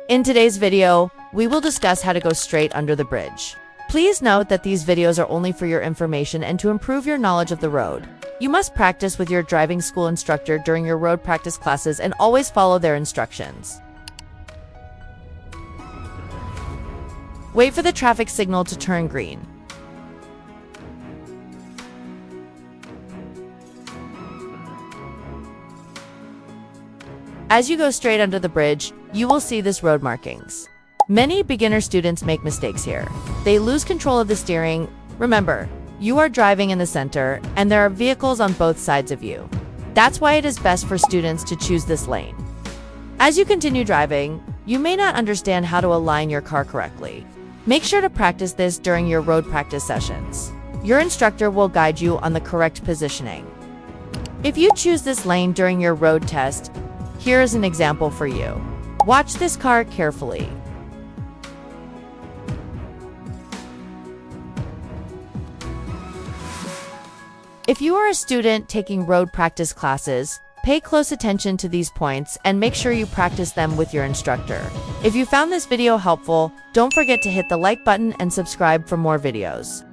In today's video, we will discuss how to go straight under the bridge. Please note that these videos are only for your information and to improve your knowledge of the road. You must practice with your driving school instructor during your road practice classes and always follow their instructions. Wait for the traffic signal to turn green. As you go straight under the bridge, you will see this road markings. Many beginner students make mistakes here. They lose control of the steering. Remember, you are driving in the center, and there are vehicles on both sides of you. That's why it is best for students to choose this lane. As you continue driving, you may not understand how to align your car correctly. Make sure to practice this during your road practice sessions. Your instructor will guide you on the correct positioning. If you choose this lane during your road test, here is an example for you. Watch this car carefully. If you are a student taking road practice classes, pay close attention to these points and make sure you practice them with your instructor. If you found this video helpful, don't forget to hit the like button and subscribe for more videos.